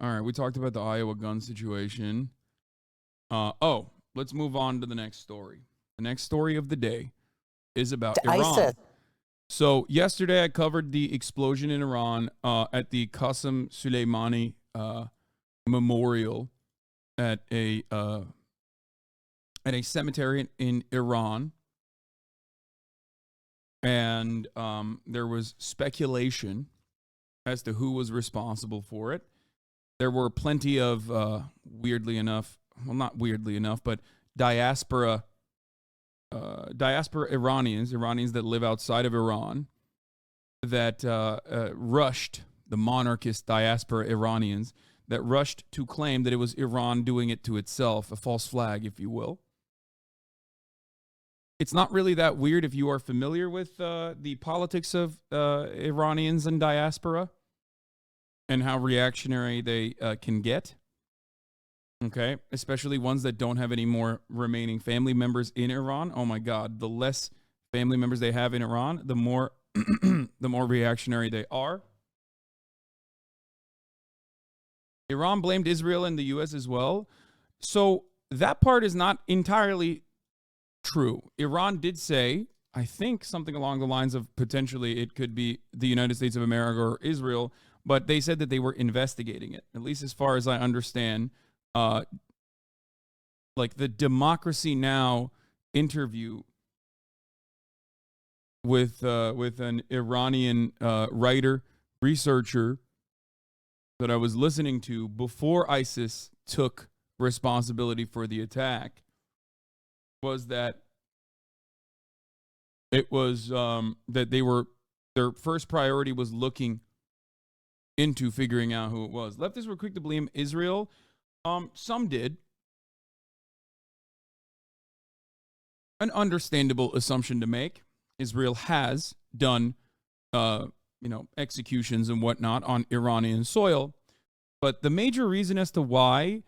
All right, we talked about the Iowa gun situation. Let's move on to the next story. The next story of the day is about Iran. ISIS. So yesterday I covered the explosion in Iran at the Qasem Soleimani memorial at a cemetery in Iran. And there was speculation as to who was responsible for it. There were plenty of, weirdly enough, well, not weirdly enough, but diaspora Iranians that live outside of Iran, that rushed, the monarchist diaspora Iranians, that rushed to claim that it was Iran doing it to itself, a false flag, if you will. It's not really that weird if you are familiar with the politics of Iranians and diaspora and how reactionary they can get. Okay, especially ones that don't have any more remaining family members in Iran. Oh my God, the less family members they have in Iran, the more the more reactionary they are. Iran blamed Israel and the U.S. as well. So that part is not entirely true. Iran did say, I think, something along the lines of potentially it could be the United States of America or Israel, but they said that they were investigating it, at least as far as I understand. Like the Democracy Now! Interview with an Iranian writer, researcher that I was listening to before ISIS took responsibility for the attack, was that it was that their first priority was looking into figuring out who it was. Leftists were quick to blame Israel. Some did. An understandable assumption to make. Israel has done, executions and whatnot on Iranian soil. But the major reason as to why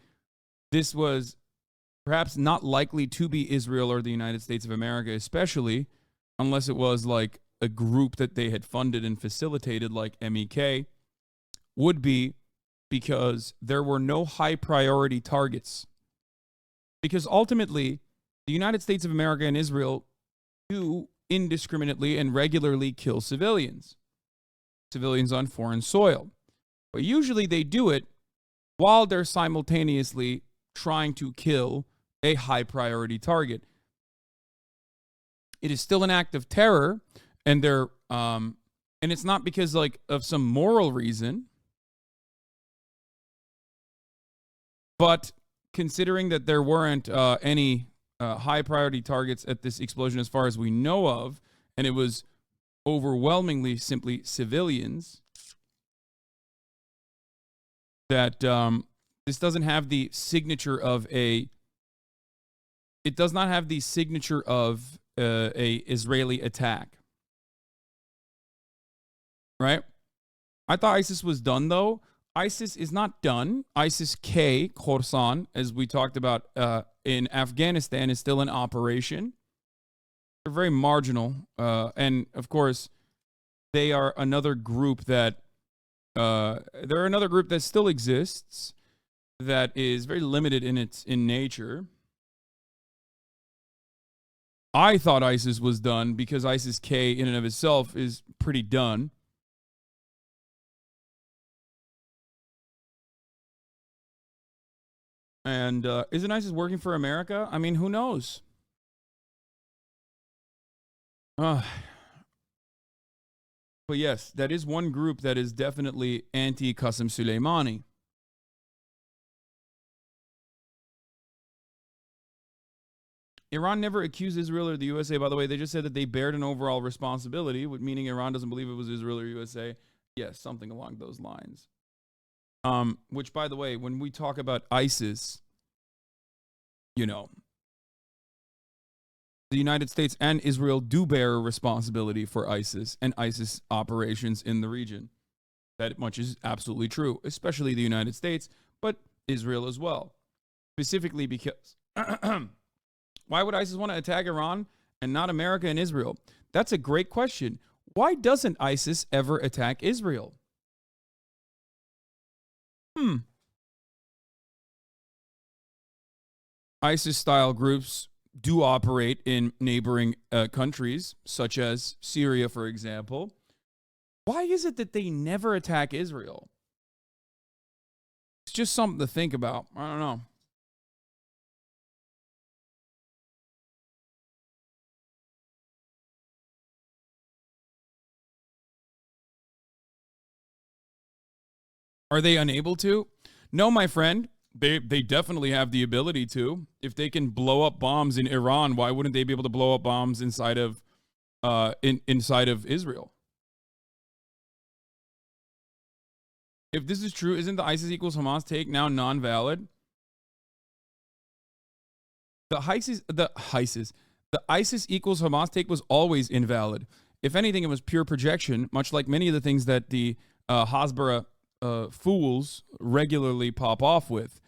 this was perhaps not likely to be Israel or the United States of America, especially unless it was like a group that they had funded and facilitated like MEK, would be because there were no high priority targets. Because ultimately, the United States of America and Israel do indiscriminately and regularly kill civilians on foreign soil. But usually they do it while they're simultaneously trying to kill a high priority target. It is still an act of terror, and and it's not because of some moral reason. But considering that there weren't any high priority targets at this explosion as far as we know of, and it was overwhelmingly simply civilians, that this doesn't have the signature of a Israeli attack. Right? I thought ISIS was done, though. ISIS is not done. ISIS-K, Khorasan, as we talked about in Afghanistan, is still in operation. They're very marginal. And, of course, they are another group that still exists, that is very limited in nature. I thought ISIS was done because ISIS-K in and of itself is pretty done. And isn't ISIS working for America? I mean, who knows? But yes, that is one group that is definitely anti-Qasem Soleimani. Iran never accused Israel or the USA, by the way. They just said that they bared an overall responsibility, meaning Iran doesn't believe it was Israel or USA. Yes, something along those lines. Which, by the way, when we talk about ISIS, the United States and Israel do bear a responsibility for ISIS and ISIS operations in the region. That much is absolutely true, especially the United States, but Israel as well. Specifically because why would ISIS want to attack Iran and not America and Israel? That's a great question. Why doesn't ISIS ever attack Israel? ISIS-style groups do operate in neighboring countries, such as Syria, for example. Why is it that they never attack Israel? It's just something to think about. I don't know. Are they unable to? No, my friend. They definitely have the ability to. If they can blow up bombs in Iran, why wouldn't they be able to blow up bombs inside of inside of Israel? If this is true, isn't the ISIS equals Hamas take now non-valid? The ISIS equals Hamas take was always invalid. If anything, it was pure projection, much like many of the things that the Hasbara fools regularly pop off with.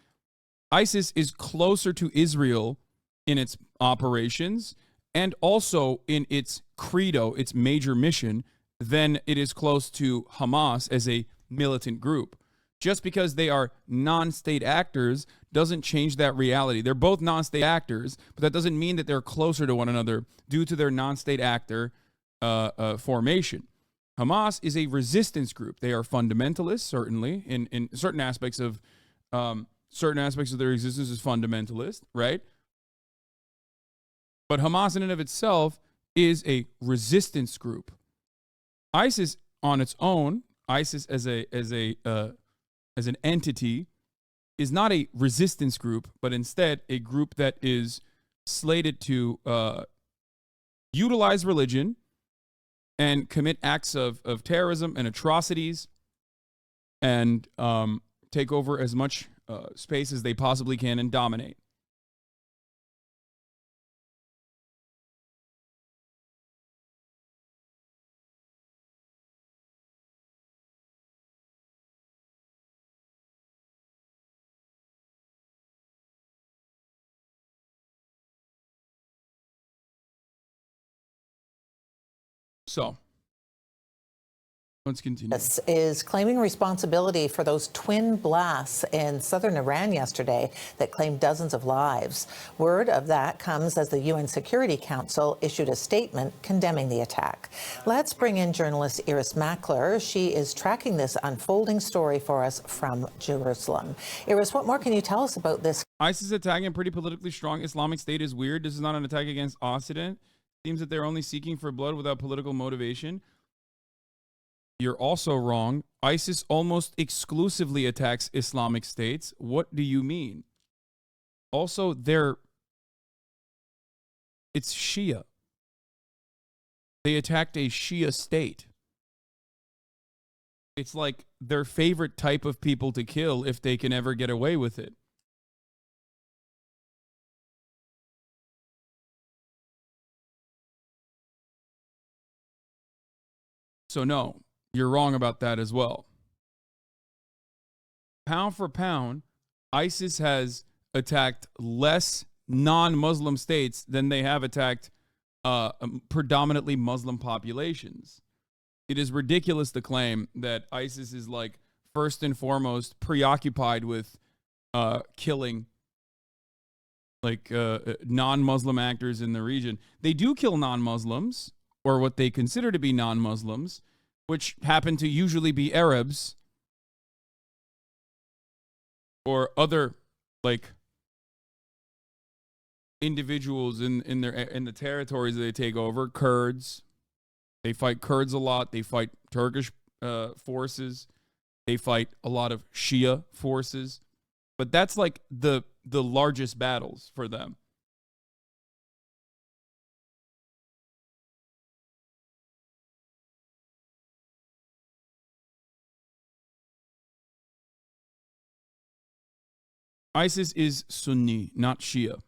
ISIS is closer to Israel in its operations and also in its credo, its major mission, than it is close to Hamas as a militant group. Just because they are non-state actors doesn't change that reality. They're both non-state actors, but that doesn't mean that they're closer to one another due to their non-state actor formation. Hamas is a resistance group. They are fundamentalists, certainly, in certain aspects of their existence is fundamentalist, right? But Hamas in and of itself is a resistance group. ISIS on its own, ISIS as an entity, is not a resistance group, but instead a group that is slated to utilize religion and commit acts of terrorism and atrocities and take over as much space as they possibly can and dominate. So, let's continue. This is claiming responsibility for those twin blasts in southern Iran yesterday that claimed dozens of lives. Word of that comes as the UN Security Council issued a statement condemning the attack. Let's bring in journalist Iris Mackler. She is tracking this unfolding story for us from Jerusalem. Iris, what more can you tell us about this? ISIS attacking a pretty politically strong Islamic State is weird. This is not an attack against Occident. Seems that they're only seeking for blood without political motivation. You're also wrong. ISIS almost exclusively attacks Islamic states. What do you mean? Also, it's Shia. They attacked a Shia state. It's like their favorite type of people to kill if they can ever get away with it. So no, you're wrong about that as well. Pound for pound, ISIS has attacked less non-Muslim states than they have attacked predominantly Muslim populations. It is ridiculous to claim that ISIS is like first and foremost preoccupied with killing like non-Muslim actors in the region. They do kill non-Muslims, or what they consider to be non-Muslims, which happen to usually be Arabs or other like individuals in the territories that they take over. Kurds, they fight Kurds a lot. They fight Turkish forces. They fight a lot of Shia forces, but that's like the largest battles for them. ISIS is Sunni, not Shia.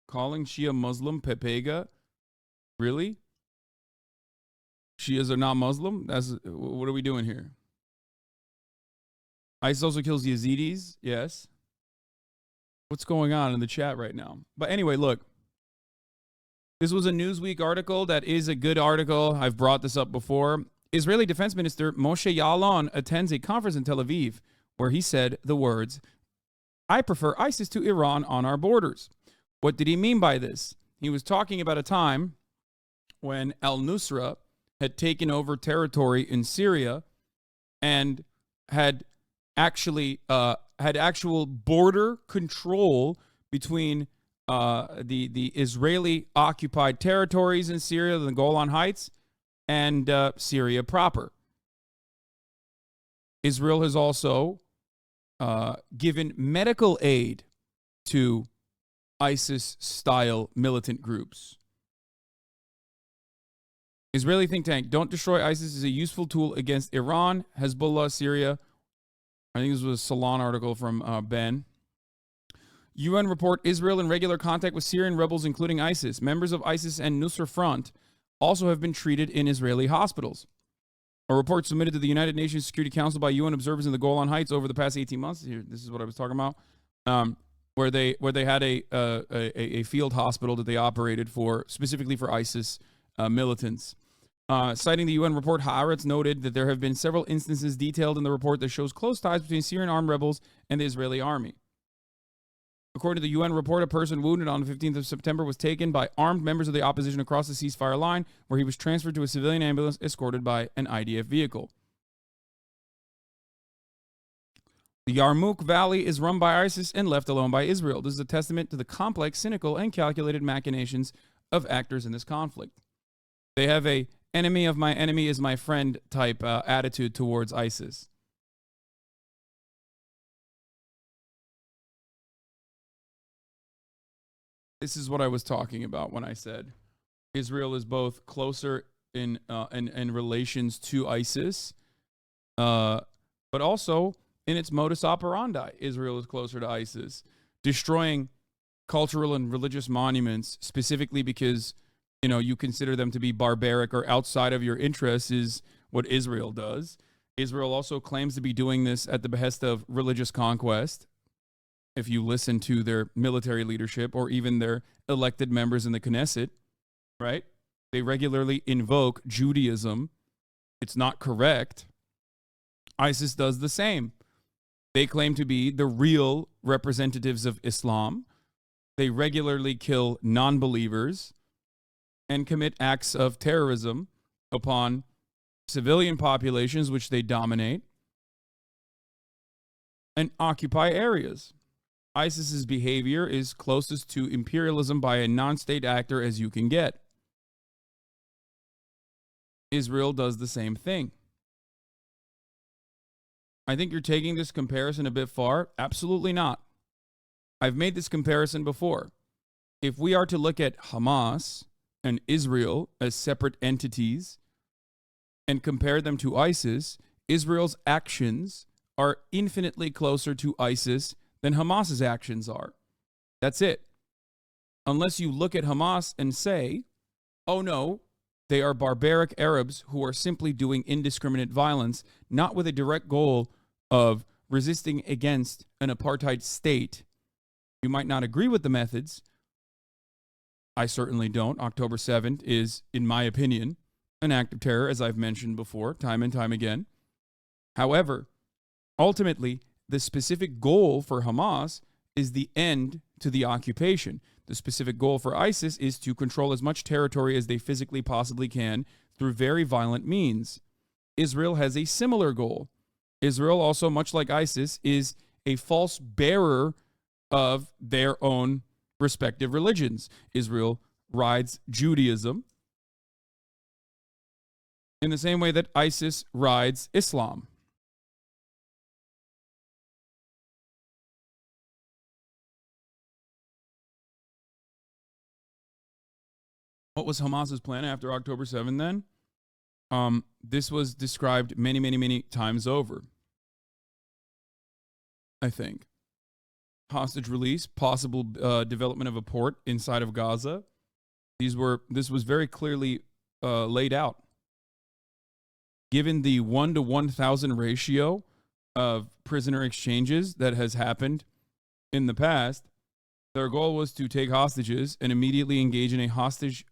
Calling Shia Muslim Pepega? Really? Shias are not Muslim? What are we doing here? ISIS also kills Yazidis? Yes. What's going on in the chat right now? But anyway, look. This was a Newsweek article that is a good article. I've brought this up before. Israeli Defense Minister Moshe Ya'alon attends a conference in Tel Aviv where he said the words, I prefer ISIS to Iran on our borders. What did he mean by this? He was talking about a time when al-Nusra had taken over territory in Syria and had actual border control between the Israeli occupied territories in Syria, the Golan Heights, and Syria proper. Israel has also given medical aid to ISIS-style militant groups. Israeli think tank, don't destroy ISIS is a useful tool against Iran, Hezbollah, Syria. I think this was a Salon article from Ben. UN report, Israel in regular contact with Syrian rebels, including ISIS. Members of ISIS and Nusra Front also have been treated in Israeli hospitals. A report submitted to the United Nations Security Council by UN observers in the Golan Heights over the past 18 months. Here, this is what I was talking about. Where they had a field hospital that they operated for, specifically for ISIS militants. Citing the UN report, Haaretz noted that there have been several instances detailed in the report that shows close ties between Syrian armed rebels and the Israeli army. According to the UN report, a person wounded on the 15th of September was taken by armed members of the opposition across the ceasefire line, where he was transferred to a civilian ambulance escorted by an IDF vehicle. The Yarmouk Valley is run by ISIS and left alone by Israel. This is a testament to the complex, cynical, and calculated machinations of actors in this conflict. They have a enemy of my enemy is my friend type attitude towards ISIS. This is what I was talking about when I said Israel is both closer in relations to ISIS, but also in its modus operandi. Israel is closer to ISIS, destroying cultural and religious monuments specifically because you consider them to be barbaric or outside of your interests is what Israel does. Israel also claims to be doing this at the behest of religious conquest. If you listen to their military leadership or even their elected members in the Knesset, right? They regularly invoke Judaism. It's not correct. ISIS does the same. They claim to be the real representatives of Islam. They regularly kill non-believers and commit acts of terrorism upon civilian populations, which they dominate, and occupy areas. ISIS's behavior is closest to imperialism by a non-state actor as you can get. Israel does the same thing. I think you're taking this comparison a bit far. Absolutely not. I've made this comparison before. If we are to look at Hamas and Israel as separate entities and compare them to ISIS, Israel's actions are infinitely closer to ISIS than Hamas's actions are. That's it. Unless you look at Hamas and say, oh no, they are barbaric Arabs who are simply doing indiscriminate violence, not with a direct goal of resisting against an apartheid state. You might not agree with the methods. I certainly don't. October 7th is, in my opinion, an act of terror, as I've mentioned before, time and time again. However, ultimately, the specific goal for Hamas is the end to the occupation. The specific goal for ISIS is to control as much territory as they physically possibly can through very violent means. Israel has a similar goal. Israel also, much like ISIS, is a false bearer of their own respective religions. Israel rides Judaism in the same way that ISIS rides Islam. What was Hamas's plan after October 7th then? This was described many, many, many times over, I think. Hostage release, possible development of a port inside of Gaza. This was very clearly laid out. Given the 1 to 1,000 ratio of prisoner exchanges that has happened in the past, their goal was to take hostages and immediately engage in a hostage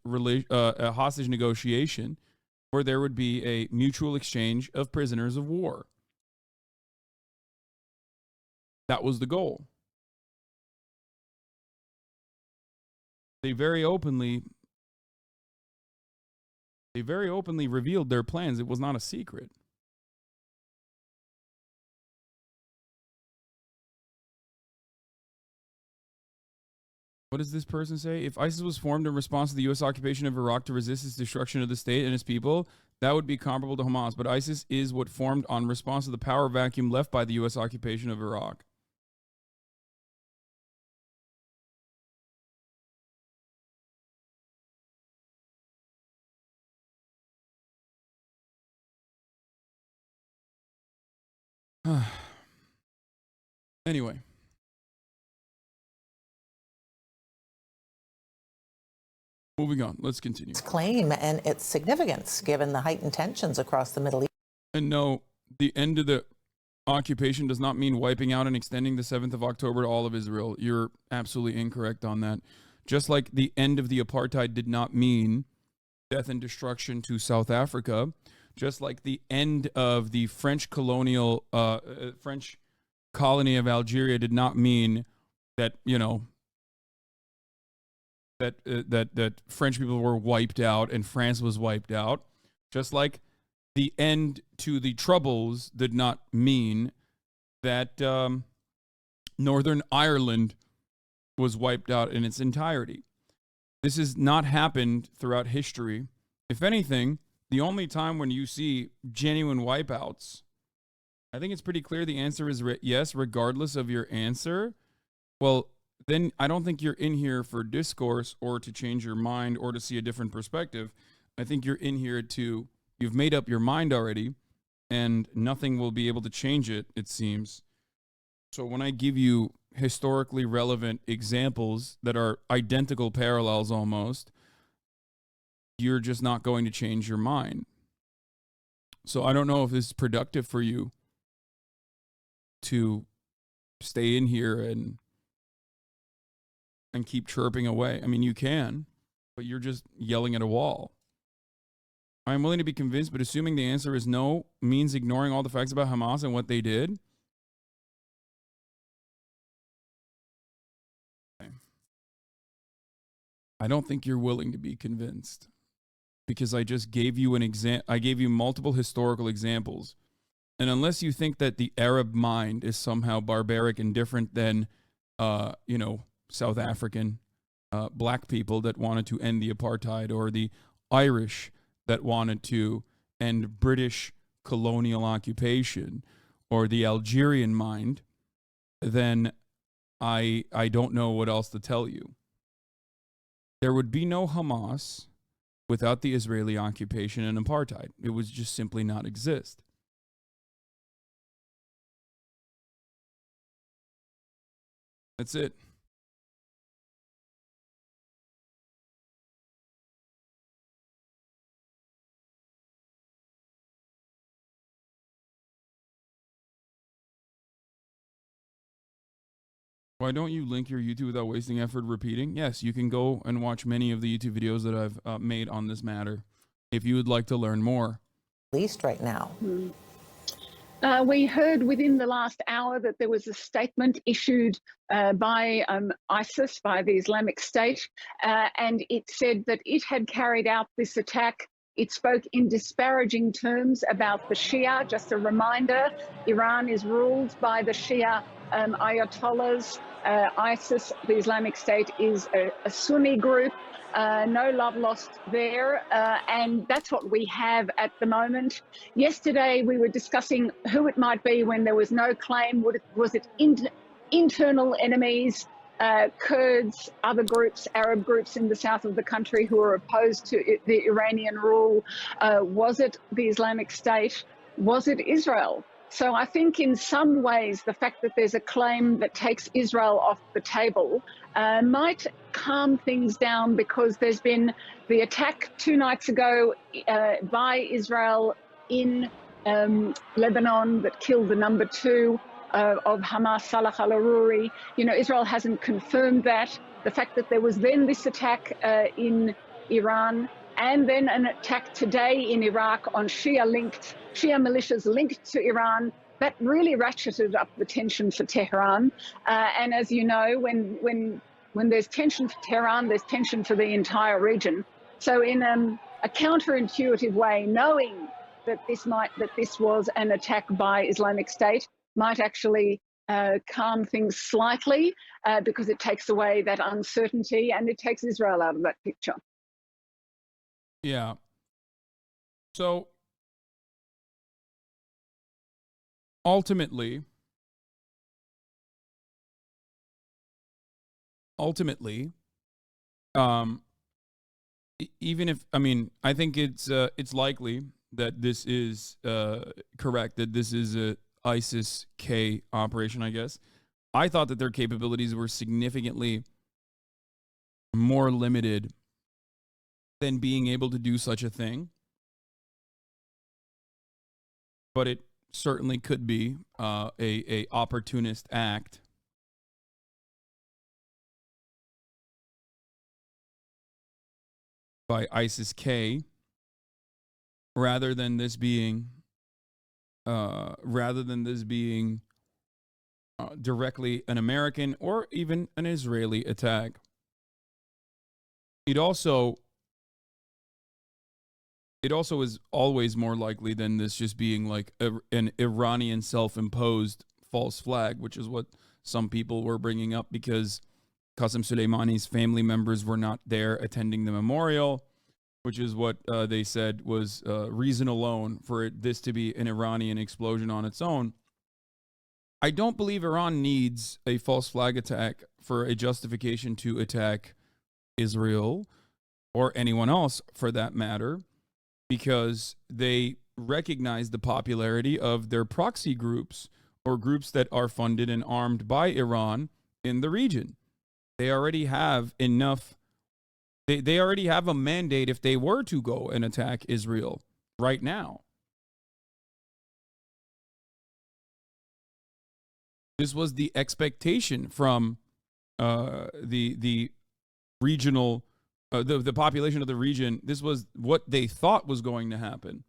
negotiation where there would be a mutual exchange of prisoners of war. That was the goal. they very openly revealed their plans. It was not a secret. What does this person say? If ISIS was formed in response to the U.S. occupation of Iraq to resist its destruction of the state and its people, that would be comparable to Hamas. But ISIS is what formed on response to the power vacuum left by the U.S. occupation of Iraq. Anyway. Moving on, let's continue. Its claim and its significance given the heightened tensions across the Middle East. And no, the end of the occupation does not mean wiping out and extending the 7th of October to all of Israel. You're absolutely incorrect on that. Just like the end of the apartheid did not mean death and destruction to South Africa, just like the end of the French colonial, French colony of Algeria did not mean that, you know, that French people were wiped out and France was wiped out. Just like the end to the Troubles did not mean that Northern Ireland was wiped out in its entirety. This has not happened throughout history. If anything, the only time when you see genuine wipeouts, I think it's pretty clear the answer is yes, regardless of your answer. Well, then I don't think you're in here for discourse or to change your mind or to see a different perspective. I think you're in here to, you've made up your mind already, and nothing will be able to change it, it seems. So when I give you historically relevant examples that are identical parallels almost, you're just not going to change your mind. So I don't know if this is productive for you to stay in here and keep chirping away. I mean, you can, but you're just yelling at a wall. I'm willing to be convinced, but assuming the answer is no means ignoring all the facts about Hamas and what they did. I don't think you're willing to be convinced because I just gave you I gave you multiple historical examples. And unless you think that the Arab mind is somehow barbaric and different than, you know, South African black people that wanted to end the apartheid, or the Irish that wanted to end British colonial occupation, or the Algerian mind, then I don't know what else to tell you. There would be no Hamas without the Israeli occupation and apartheid. It would just simply not exist. That's it. Why don't you link your YouTube without wasting effort repeating? Yes, you can go and watch many of the YouTube videos that I've made on this matter if you would like to learn more. Least right now. We heard within the last hour that there was a statement issued by ISIS, by the Islamic State, and it said that it had carried out this attack. It spoke in disparaging terms about the Shia. Just a reminder, Iran is ruled by the Shia Ayatollahs. ISIS, the Islamic State, is a Sunni group. No love lost there, and that's what we have at the moment. Yesterday we were discussing who it might be when there was no claim. Was it internal enemies, Kurds, other groups, Arab groups in the south of the country who are opposed to the Iranian rule? Was it the Islamic State? Was it Israel? So I think in some ways the fact that there's a claim that takes Israel off the table might calm things down, because there's been the attack 2 nights ago by Israel in Lebanon that killed the number 2 of Hamas, Salah al-Aruri. You know, Israel hasn't confirmed that. The fact that there was then this attack in Iran, and then an attack today in Iraq on Shia militias linked to Iran, that really ratcheted up the tension for Tehran. And as you know, when when there's tension for Tehran, there's tension for the entire region. So in a counterintuitive way, knowing that this was an attack by Islamic State might actually calm things slightly because it takes away that uncertainty and it takes Israel out of that picture. Yeah. So ultimately, even if, I mean, I think it's likely that this is correct, that this is a ISIS-K operation, I guess. I thought that their capabilities were significantly more limited than being able to do such a thing. But it certainly could be a opportunist act. By ISIS-K, rather than this being directly an American or even an Israeli attack. It also is always more likely than this just being like an Iranian self-imposed false flag, which is what some people were bringing up because Qasem Soleimani's family members were not there attending the memorial, which is what they said was reason alone for this to be an Iranian explosion on its own. I don't believe Iran needs a false flag attack for a justification to attack Israel or anyone else for that matter, because they recognize the popularity of their proxy groups or groups that are funded and armed by Iran in the region. They already have enough. They already have a mandate if they were to go and attack Israel right now. This was the expectation from the regional, the population of the region. This was what they thought was going to happen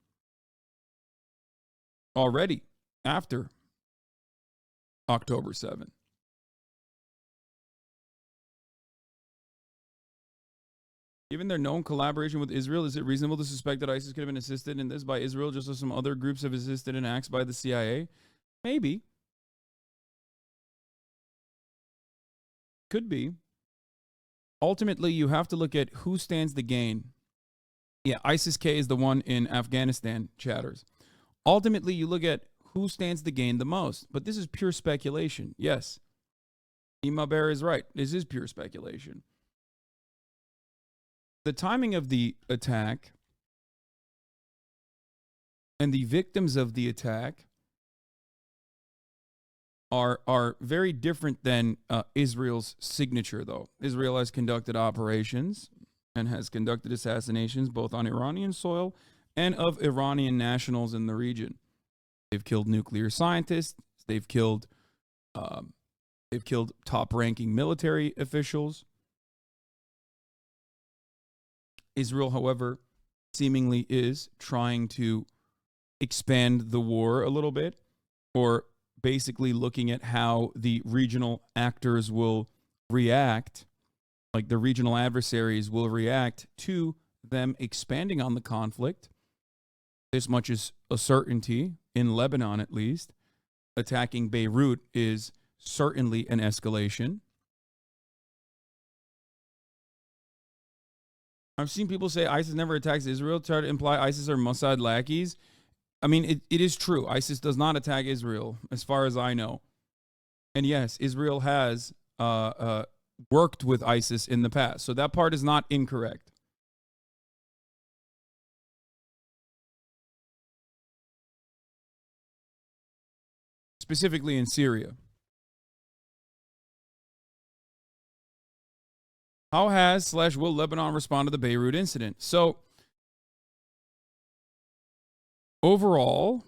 already after October 7th. Given their known collaboration with Israel, is it reasonable to suspect that ISIS could have been assisted in this by Israel just as some other groups have assisted in acts by the CIA? Maybe. Could be. Ultimately, you have to look at who stands to gain. Yeah, ISIS-K is the one in Afghanistan, chatters. Ultimately, you look at who stands to gain the most. But this is pure speculation. Yes. Ima Bear is right. This is pure speculation. The timing of the attack and the victims of the attack are very different than Israel's signature, though. Israel has conducted operations and has conducted assassinations both on Iranian soil and of Iranian nationals in the region. They've killed nuclear scientists. They've killed top-ranking military officials. Israel, however, seemingly is trying to expand the war a little bit, or basically looking at how the regional actors will react, like the regional adversaries will react to them expanding on the conflict. This much is a certainty, in Lebanon at least. Attacking Beirut is certainly an escalation. I've seen people say ISIS never attacks Israel, try to imply ISIS are Mossad lackeys. I mean, it is true. ISIS does not attack Israel, as far as I know. And yes, Israel has worked with ISIS in the past. So that part is not incorrect. Specifically in Syria. How has/will Lebanon respond to the Beirut incident? So, overall,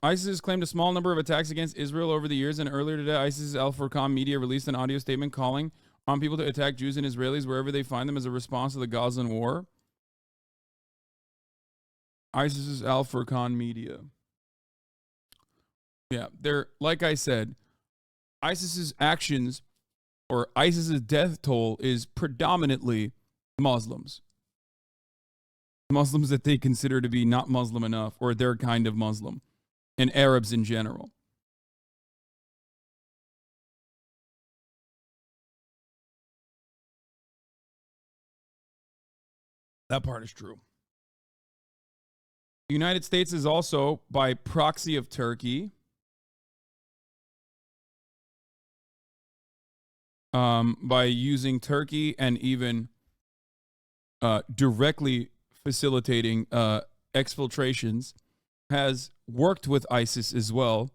ISIS has claimed a small number of attacks against Israel over the years, and earlier today, ISIS's Al-Furqan media released an audio statement calling on people to attack Jews and Israelis wherever they find them as a response to the Gazan war. ISIS's Al-Furqan media. Yeah, they're, like I said, ISIS's actions or ISIS's death toll is predominantly Muslims. Muslims that they consider to be not Muslim enough, or their kind of Muslim, and Arabs in general. That part is true. The United States is also, by proxy of Turkey, by using Turkey and even directly facilitating exfiltrations, has worked with ISIS as well.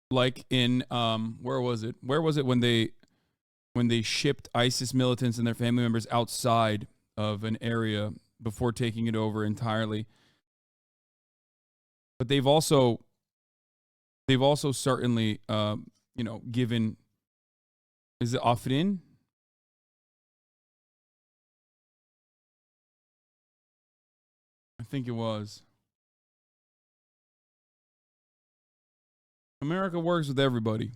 Like in where was it when they shipped ISIS militants and their family members outside of an area before taking it over entirely. But they've also certainly given, is it Afrin? I think it was. America works with everybody.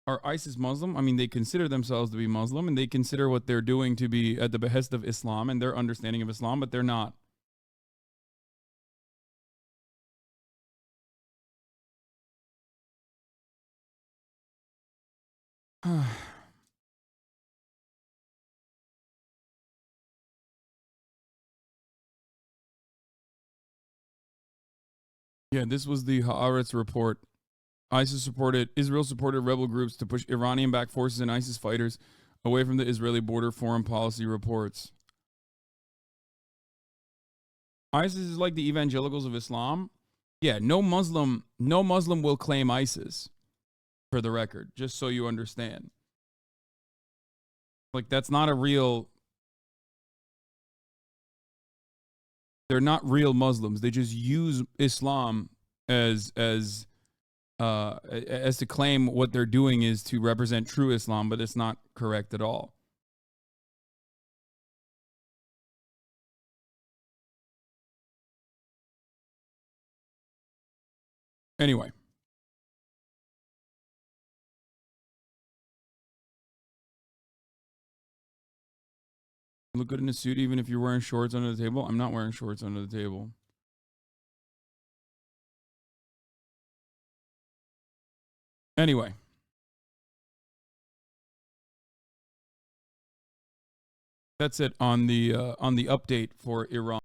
Are ISIS Muslim? I mean, they consider themselves to be Muslim, and they consider what they're doing to be at the behest of Islam and their understanding of Islam, but they're not. Yeah, this was the Haaretz report. Israel supported rebel groups to push Iranian-backed forces and ISIS fighters away from the Israeli border, foreign policy reports. ISIS is like the evangelicals of Islam. Yeah, no Muslim will claim ISIS, for the record, just so you understand. Like, that's not a real... They're not real Muslims. They just use Islam as to claim what they're doing is to represent true Islam, but it's not correct at all. Anyway. You look good in a suit even if you're wearing shorts under the table. I'm not wearing shorts under the table. Anyway. That's it on the update for Iran.